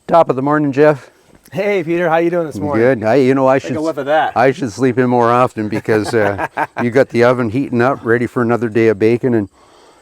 Top of the morning, Jeff. Hey, Peter, how you doing this morning? Good. I should Take a whiff of that. I should sleep in more often because you got the oven heating up, ready for another day of bacon, and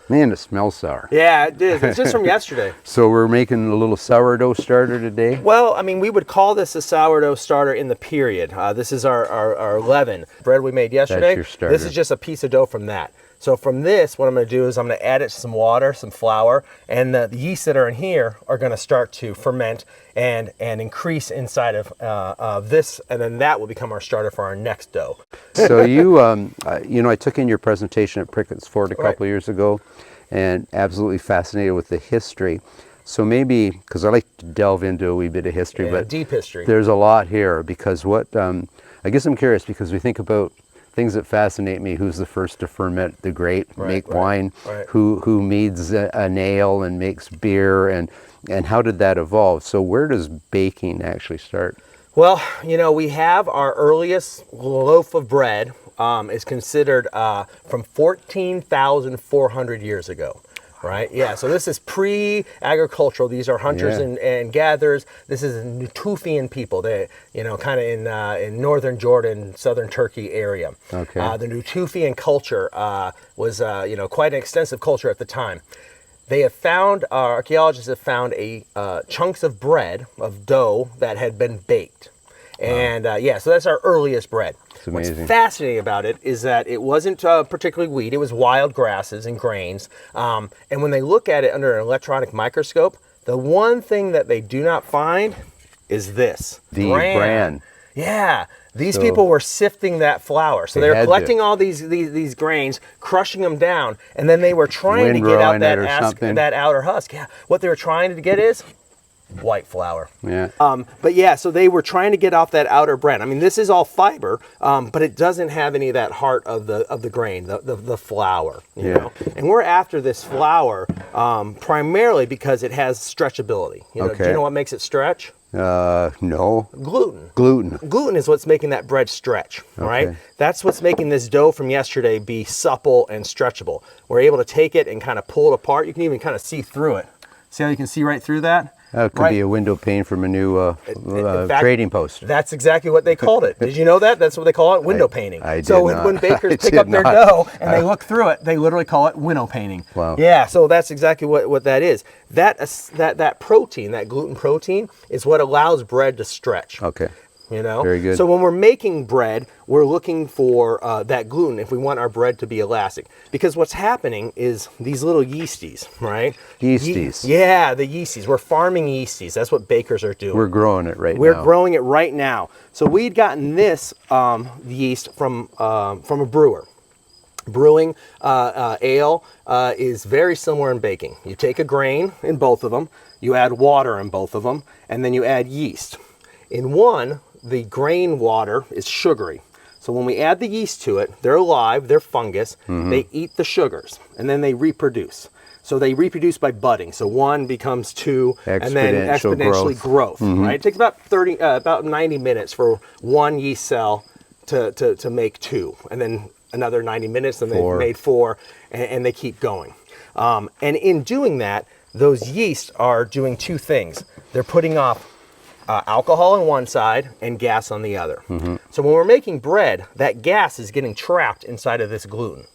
man, it smells sour. Yeah, it is. It's just from yesterday. So we're making a little sourdough starter today. Well, I mean, we would call this a sourdough starter in the period. This is our leaven bread we made yesterday. That's your starter. This is just a piece of dough from that. So from this, what I'm going to do is I'm going to add it to some water, some flour, and the yeast that are in here are going to start to ferment and increase inside of this, and then that will become our starter for our next dough. So I took in your presentation at Prickett's Fort a couple of years ago, and absolutely fascinated with the history. So maybe, because I like to delve into a wee bit of history, but deep history. There's a lot here because I guess I'm curious because we think about things that fascinate me. Who's the first to ferment the grape, make wine? Right. Who meads an ale and makes beer, and how did that evolve? So where does baking actually start? Well, we have our earliest loaf of bread is considered from 14,400 years ago. Right? Yeah, so this is pre-agricultural. These are hunters and gatherers. This is Natufian people. They, kind of in northern Jordan, southern Turkey area. Okay. The Natufian culture was, quite an extensive culture at the time. They have found, archaeologists have found chunks of bread, of dough that had been baked. And so that's our earliest bread. It's amazing. What's fascinating about it is that it wasn't particularly wheat, it was wild grasses and grains. And when they look at it under an electronic microscope, the one thing that they do not find is this. The bran. Yeah. These people were sifting that flour. So they were collecting all these grains, crushing them down, and then they were trying to get out that outer husk. Yeah. What they were trying to get is white flour. Yeah. So they were trying to get off that outer bran. I mean, this is all fiber, but it doesn't have any of that heart of the grain, the flour. You know? And we're after this flour primarily because it has stretchability. Do you know what makes it stretch? No. Gluten. Gluten is what's making that bread stretch, right? That's what's making this dough from yesterday be supple and stretchable. We're able to take it and kind of pull it apart. You can even kind of see through it. See how you can see right through that? That could be a window pane from a new trading post. That's exactly what they called it. Did you know that? That's what they call it, window painting. When bakers pick up their dough and they look through it, they literally call it window painting. Wow. Yeah, so that's exactly what that is. That protein, that gluten protein, is what allows bread to stretch. Okay. Very good. So when we're making bread, we're looking for that gluten if we want our bread to be elastic. Because what's happening is these little yeasties, right? Yeasties. The yeasties. We're farming yeasties. That's what bakers are doing. We're growing it now. We're growing it right now. So we'd gotten this yeast from a brewer. Brewing ale is very similar in baking. You take a grain in both of them, you add water in both of them, and then you add yeast. In one, the grain water is sugary. So when we add the yeast to it, they're alive, they're fungus, they eat the sugars, and then they reproduce. So they reproduce by budding. So one becomes two, and then exponentially growth. Right? It takes about 90 minutes for one yeast cell to make two, and then another 90 minutes, and they've made four, and they keep going. And in doing that, those yeast are doing two things. They're putting off alcohol on one side and gas on the other. So when we're making bread, that gas is getting trapped inside of this gluten,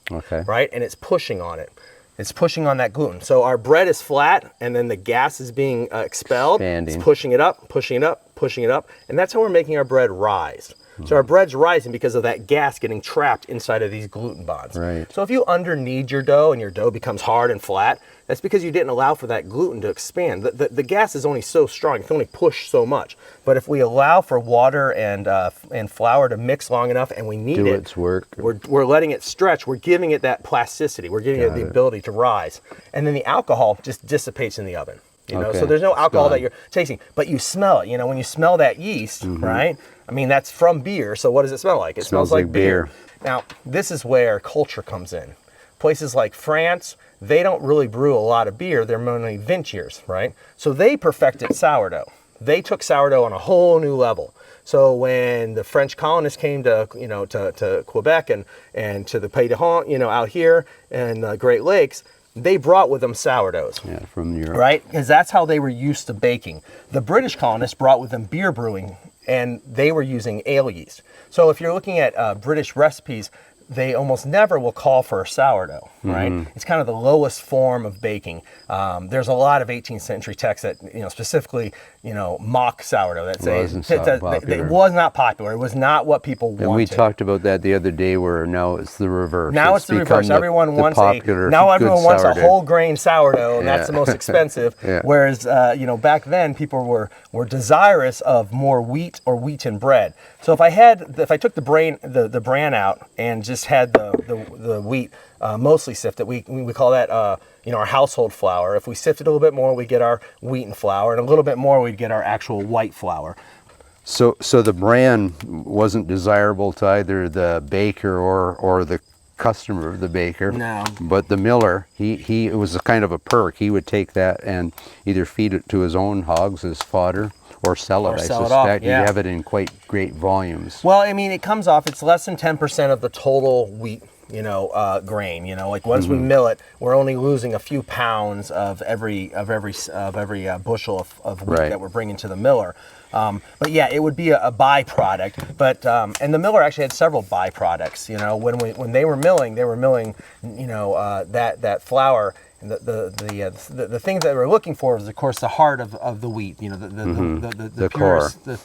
right? And it's pushing on it. It's pushing on that gluten. So our bread is flat, and then the gas is being expelled. It's pushing it up, pushing it up, pushing it up, and that's how we're making our bread rise. So our bread's rising because of that gas getting trapped inside of these gluten bonds. Right. So if you under-knead your dough and your dough becomes hard and flat, that's because you didn't allow for that gluten to expand. The gas is only so strong, it can only push so much. But if we allow for water and flour to mix long enough and we knead it, its work. We're letting it stretch, we're giving it that plasticity, we're giving it the ability to rise. And then the alcohol just dissipates in the oven. So there's no alcohol that you're tasting, but you smell it. When you smell that yeast, right? I mean, that's from beer, so what does it smell like? It smells like beer. Now, this is where culture comes in. Places like France, they don't really brew a lot of beer, they're mainly vintners, right? So they perfected sourdough. They took sourdough on a whole new level. So when the French colonists came to, to Quebec and to the Pays de Haut, out here in the Great Lakes, they brought with them sourdoughs. Yeah, from Europe. Right? Because that's how they were used to baking. The British colonists brought with them beer brewing, and they were using ale yeast. So if you're looking at British recipes, they almost never will call for a sourdough, right? It's kind of the lowest form of baking. There's a lot of 18th century texts that, specifically, mock sourdough. That say it was not popular. It was not what people wanted. And we talked about that the other day, where now it's the reverse. Now it's the reverse. Everyone wants a whole grain sourdough, and that's the most expensive. Whereas, back then people were desirous of more wheat or wheaten bread. So if I took the bran out and just had the wheat mostly sifted, we call that our household flour. If we sifted a little bit more, we get our wheaten flour, and a little bit more, we'd get our actual white flour. So the bran wasn't desirable to either the baker or the customer of the baker. No. But the miller, it was a kind of a perk. He would take that and either feed it to his own hogs as fodder, or sell it, I suspect. You have it in quite great volumes. Well, I mean, it comes off, it's less than 10% of the total wheat, grain. Like once we mill it, we're only losing a few pounds of every bushel of wheat that we're bringing to the miller. But yeah, it would be a byproduct. But and the miller actually had several byproducts. When they were milling, that flour. And the thing that we're looking for is, of course, the heart of the wheat. The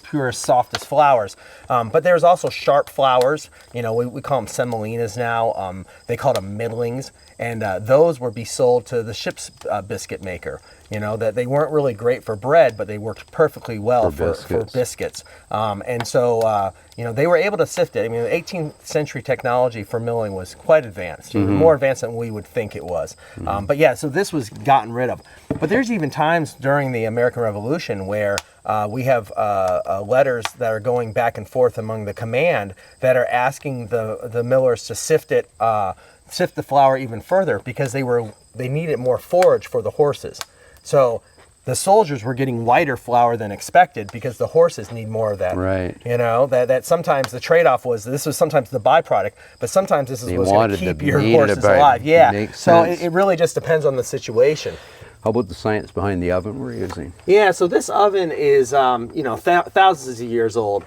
purest, softest flours. But there's also sharp flours. We call them semolinas now. They call them middlings, and those would be sold to the ship's biscuit maker. That they weren't really great for bread, but they worked perfectly well for biscuits. And so, they were able to sift it. I mean, the 18th century technology for milling was quite advanced, more advanced than we would think it was. But yeah, so this was gotten rid of. But there's even times during the American Revolution where we have letters that are going back and forth among the command that are asking the millers to sift the flour even further, because they needed more forage for the horses. So the soldiers were getting whiter flour than expected because the horses need more of that. Right. That sometimes the trade-off was, this was sometimes the byproduct, but sometimes this is what's going to keep your horses alive. Yeah. So it really just depends on the situation. How about the science behind the oven we're using? Yeah, so this oven is, thousands of years old.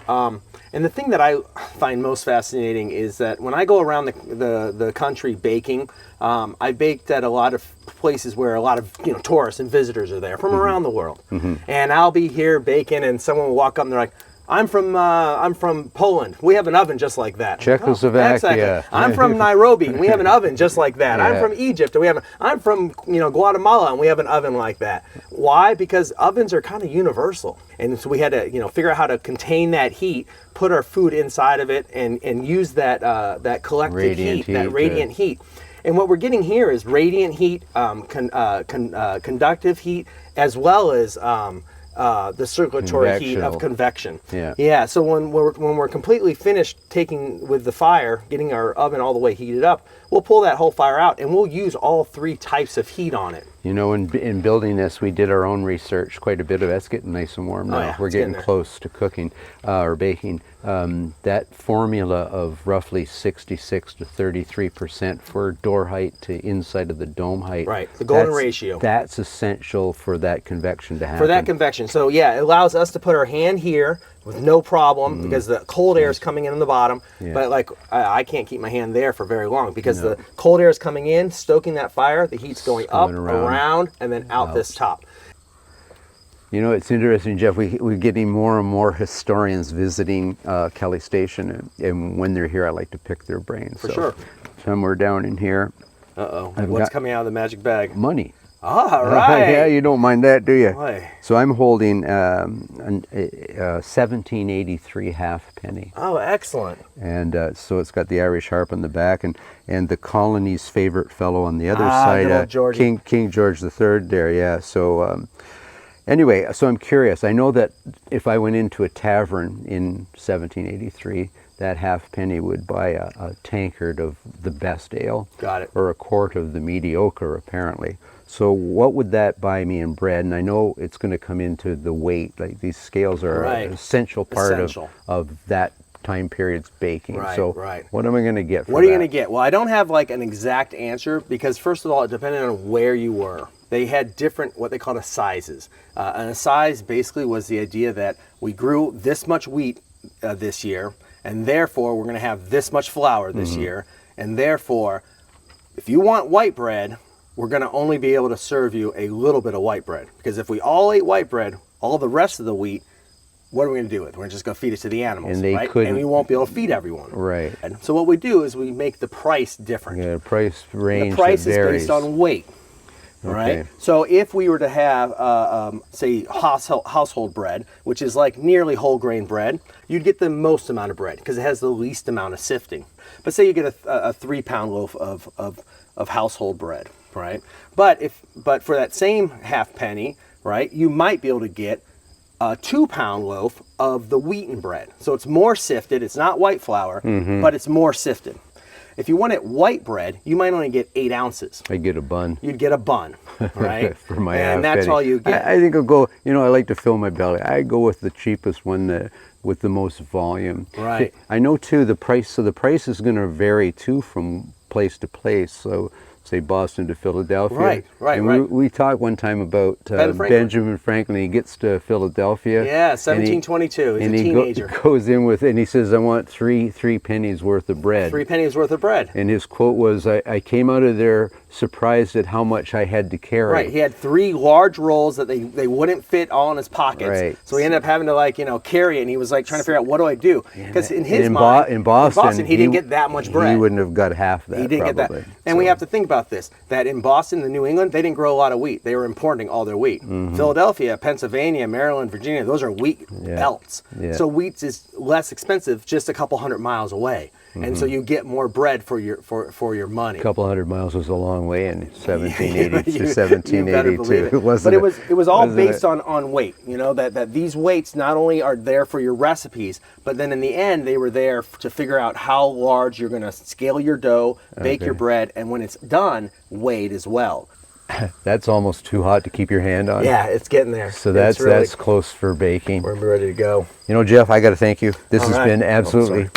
And the thing that I find most fascinating is that when I go around the country baking, I baked at a lot of places where a lot of tourists and visitors are there from around the world. And I'll be here baking, and someone will walk up and they're like, I'm from Poland. We have an oven just like that. Czechoslovakia. Exactly. I'm from Nairobi, and we have an oven just like that. Yeah. I'm from Egypt, and I'm from Guatemala, and we have an oven like that. Why? Because ovens are kind of universal, and so we had to figure out how to contain that heat, put our food inside of it, and use that collected heat, that radiant heat. And what we're getting here is radiant heat, conductive heat, as well as the circulatory heat of convection. Yeah. So when we're completely finished taking with the fire, getting our oven all the way heated up, we'll pull that whole fire out, and we'll use all three types of heat on it. In building this, we did our own research, quite a bit of it. It's getting nice and warm now. Oh, yeah, we're getting close to cooking or baking. That formula of roughly 66 to 33% for door height to inside of the dome height. Right, the golden ratio. That's essential for that convection to happen. For that convection. So yeah, it allows us to put our hand here with no problem because the cold air is coming in on the bottom. Yeah. But I can't keep my hand there for very long because the cold air is coming in, stoking that fire, the heat's going up, around, and then out this top. It's interesting, Jeff, we're getting more and more historians visiting Kelly Station, and when they're here, I like to pick their brains. For sure. Somewhere down in here. What's coming out of the magic bag? Money. All right. Yeah, you don't mind that, do you? Boy. So I'm holding a 1783 halfpenny. Oh, excellent. And so it's got the Irish harp on the back, and the colony's favorite fellow on the other side, King George III there, yeah. So anyway, so I'm curious. I know that if I went into a tavern in 1783, that halfpenny would buy a tankard of the best ale. Got it. Or a quart of the mediocre, apparently. So what would that buy me in bread? And I know it's going to come into the weight. Like these scales are an essential part of that time periods baking. Right, So right. what am I going to get for What are you that? going to get? Well, I don't have like an exact answer because first of all, it depended on where you were. They had different, what they called a sizes. And a size basically was the idea that we grew this much wheat this year, and therefore we're going to have this much flour this year, and therefore if you want white bread, we're going to only be able to serve you a little bit of white bread, because if we all ate white bread, all the rest of the wheat, what are we going to do with it? We're just going to feed it to the animals, And they right? couldn't- And we won't be able to feed everyone. Right. And so what we do is we make the price different. Yeah, price range The price that is varies. based on weight. Right. Okay. So if we were to have, say, household bread, which is like nearly whole grain bread, you'd get the most amount of bread because it has the least amount of sifting. But say you get a 3-pound loaf of household bread, right? But for that same half penny, right, you might be able to get a 2-pound loaf of the wheaten bread. So it's more sifted. It's not white flour, but it's more sifted. If you wanted white bread, you might only get 8 ounces. I get a bun. You'd get a bun, right? For my and half that's penny. all you get. I think I'll go, I like to fill my belly. I go with the cheapest one with the most volume. Right. I know too the price is going to vary too from place to place. So say Boston to Philadelphia. Right. And we talked one time about Benjamin Franklin. He gets to Philadelphia. Yeah, 1722. He's a teenager. He goes in with, and he says, I want three pennies worth of bread. 3 pennies worth of bread. And his quote was, I came out of there surprised at how much I had to carry. Right, he had 3 large rolls that they wouldn't fit all in his pockets. Right. So he ended up having to carry it, and he was like trying to figure out, what do I do? Because in his mind, in Boston, he didn't get that much bread. He wouldn't have got half that. He didn't probably. get that. And we have to think about this, that in Boston and New England, they didn't grow a lot of wheat. They were importing all their wheat. Philadelphia, Pennsylvania, Maryland, Virginia, those are wheat belts. Yeah. So wheat is less expensive just a couple hundred miles away. And so you get more bread for your money. A couple hundred miles was a long way in 1780 to You better believe 1782. It was all based on weight. That these weights not only are there for your recipes, but then in the end they were there to figure out how large you're going to scale your dough, bake your bread, and when it's done, weighed as well. That's almost too hot to keep your hand on. Yeah, it's getting there. So that's close for baking. We're ready to go. Jeff, I got to thank you. This has been absolutely.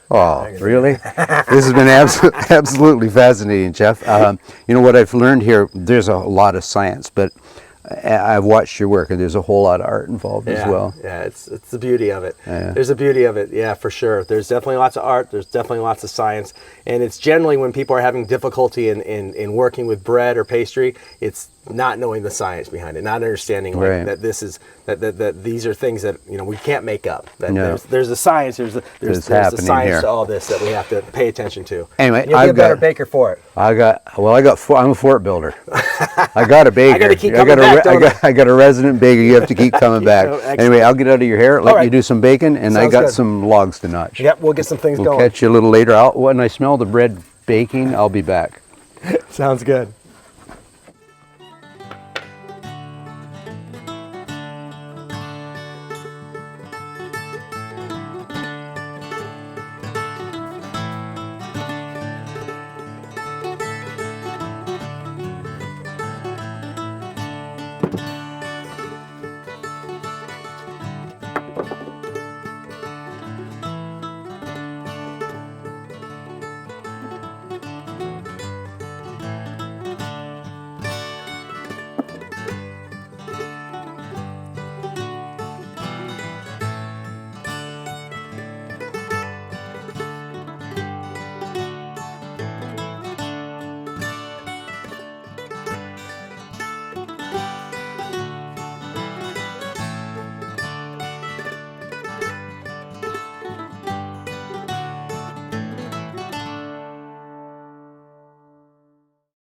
Oh, really? This has been absolutely fascinating, Jeff. What I've learned here, there's a lot of science, but I've watched your work, and there's a whole lot of art involved as well. Yeah, it's the beauty of it. Yeah. There's a beauty of it, yeah, for sure. There's definitely lots of art. There's definitely lots of science, and it's generally when people are having difficulty in working with bread or pastry, it's not knowing the science behind it, not understanding that this is that these are things that we can't make up. That there's a science. There's a science here to all this that we have to pay attention to. Anyway, and you'll be a better baker for it. I'm a fort builder. I got a baker. I got to keep coming back. I got a resident baker. You have to keep coming back. Anyway, I'll get out of your hair. Let you do some baking, and I got some logs to notch. Yep, we'll get some things going. We'll catch you a little later. When I smell the bread baking, I'll be back. Sounds good.